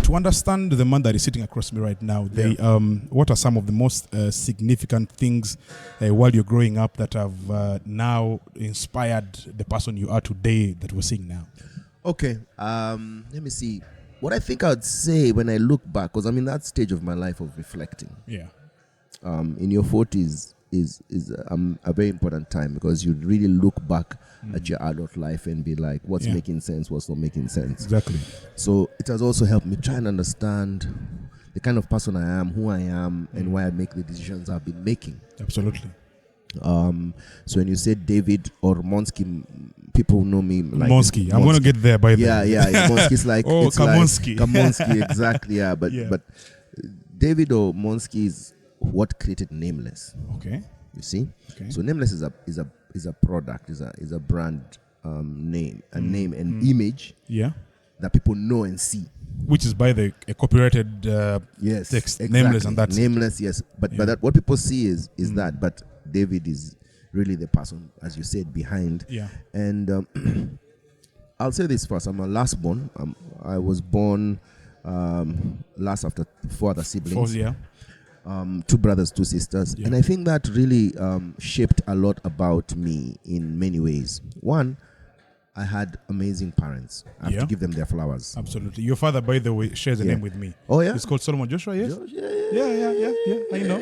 to understand the man that is sitting across me right now, what are some of the most significant things while you're growing up that have now inspired the person you are today that we're seeing now? Okay, let me see. What I think I'd say when I look back, because I'm in that stage of my life of reflecting. Yeah. In your 40s is a very important time, because you really look back at your adult life and be like, what's making sense, what's not making sense. Exactly. So it has also helped me try and understand the kind of person I am, who I am, and why I make the decisions I've been making. Absolutely. So when you say David or Monsky, people know me like Monsky. I'm going to get there by the way. Yeah. Monsky's like Kamonsky. Like Kamonsky, exactly. Yeah, but David or Monsky is what created Nameless. Okay. You see. Okay. So Nameless is a product, is a brand name, name and image. Yeah. That people know and see. Which is by a copyrighted yes, text, exactly. Nameless, and that's Nameless, yes. But that what people see is that, but David is really the person, as you said, behind. Yeah. And I'll say this first. I'm a last born. I was born last after 4 other siblings. 4, yeah. 2 brothers, 2 sisters. Yeah. And I think that really shaped a lot about me in many ways. One, I had amazing parents. I have to give them their flowers. Absolutely. Your father, by the way, shares a name with me. Oh, yeah? It's called Solomon Joshua, yes? Yeah. I know.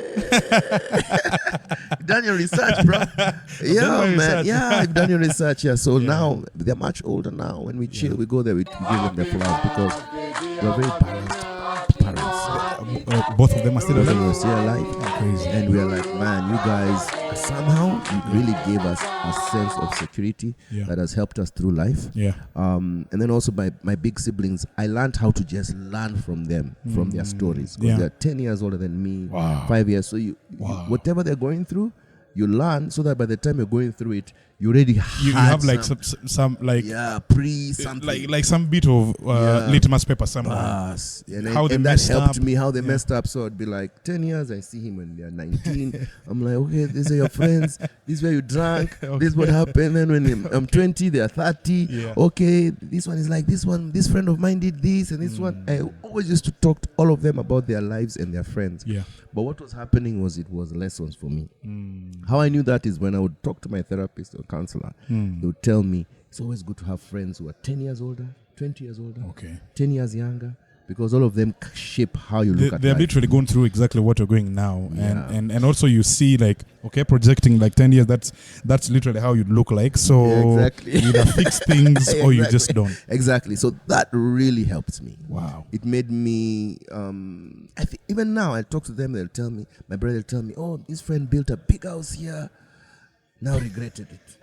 You've done your research, bro. Man. Yeah, I've done your research. Yeah. So now, they're much older now. When we chill, we go there, we give them their flowers, because we're very balanced parents. Both of them are still alive? We're still alive. Crazy. And we're like, man, you guys, somehow, you really gave us a sense of security that has helped us through life. Yeah. And then also my big siblings, I learned how to just learn from them, from their stories. Because they're 10 years older than me, 5 years. So you whatever they're going through, you learn, so that by the time you're going through it, you already have like some like something like some bit of litmus paper somewhere. And that helped me how they messed up. So I'd be like, 10 years, I see him when they're 19. I'm like, okay, these are your friends. This is where you drank. This is what happened. And when I'm 20, they're 30. Okay, this one is like this one. This friend of mine did this, and this one. I always used to talk to all of them about their lives and their friends. Yeah. But what was happening was, it was lessons for me. How I knew that is when I would talk to my therapist or counselor. They would tell me, it's always good to have friends who are 10 years older, 20 years older, 10 years younger, because all of them shape how you look at life. They're literally going through exactly what you're going now. And also you see, like, projecting like 10 years, that's literally how you look like. So exactly. you either fix things or you just don't. Exactly. So that really helped me. Wow. It made me, I think even now I talk to them, they'll tell me, my brother will tell me, oh, this friend built a big house here, now regretted it.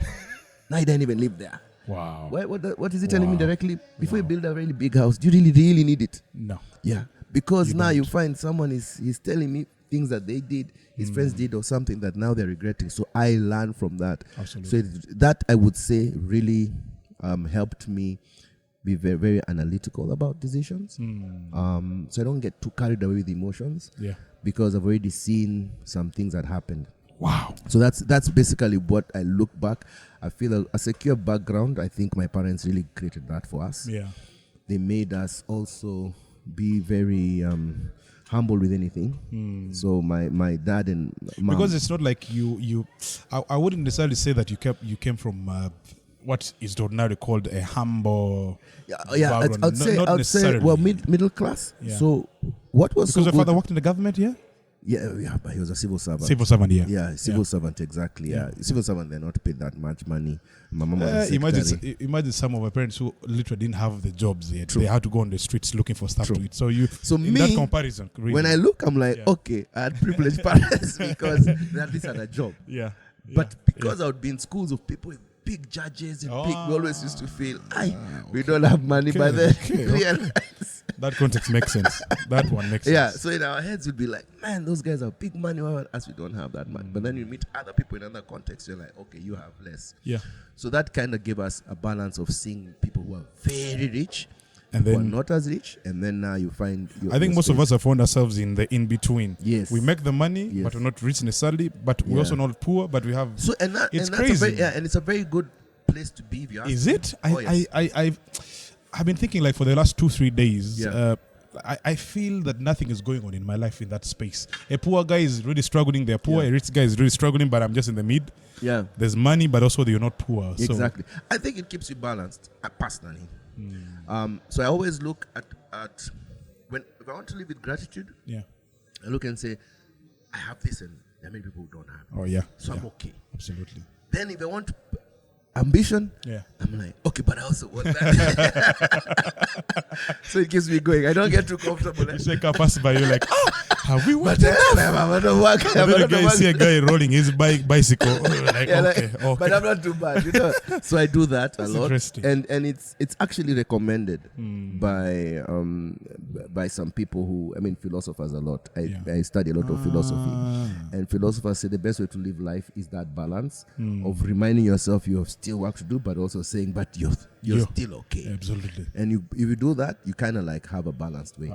Now he didn't even live there. Wow. What is he telling me directly? Before you build a really big house, do you really need it? No. Yeah. Because now you find someone he's telling me things that they did, his friends did, or something that now they're regretting. So I learned from that. Absolutely. So that, I would say, really helped me be very, very analytical about decisions. So I don't get too carried away with emotions. Yeah. Because I've already seen some things that happened. Wow. So that's basically what I look back. I feel a secure background. I think my parents really created that for us. Yeah. They made us also be very humble with anything. So my dad and mom, because it's not like I wouldn't necessarily say that you came from what is ordinarily called a humble background. I'd say well, middle class. Yeah. So what was because so your father worked in the government, yeah? Yeah, but he was a civil servant. Civil servant, exactly. Yeah, civil servant, they're not paid that much money. My mom was a imagine some of my parents who literally didn't have the jobs yet. They had to go on the streets looking for stuff to eat. So in that comparison, really, when I look, I'm like, okay, I had privileged parents because they at least had a job. Yeah. But because I would be in schools of people with big judges and we always used to feel, we don't have money by then. Realize. That context makes sense. That one makes sense. Yeah, so in our heads we'd be like, man, those guys have big money, as we don't have that money. But then you meet other people in other contexts, you're like, okay, you have less. Yeah. So that kind of gave us a balance of seeing people who are very rich and then who are not as rich, and then now you find I think most of us have found ourselves in the in-between. Yes. We make the money, but we're not rich necessarily, but we're also not poor, but we have... So, it's crazy. And it's a very good place to be, if you ask me. Is it? I've been thinking, like, for the last 2-3 days, I feel that nothing is going on in my life in that space. A poor guy is really struggling. They're poor. A rich guy is really struggling, but I'm just in the mid. Yeah. There's money, but also you're not poor. Exactly. So I think it keeps you balanced, personally. So I always look at if I want to live with gratitude, I look and say, I have this and there are many people who don't have it. Oh, yeah. So I'm okay. Absolutely. Then if I want ambition, I'm like, okay, but I also want that. So it keeps me going. I don't get too comfortable. You say car pass by, you're like, have we worked? But you see a guy rolling his bicycle. Like, okay. But I'm not too bad, you know. So I do that a lot. Interesting. And it's actually recommended by some people who, philosophers a lot. I study a lot of philosophy. And philosophers say the best way to live life is that balance of reminding yourself you have still work to do, but also saying, but you're still okay. Absolutely. And if you do that, you kind of like have a balanced way.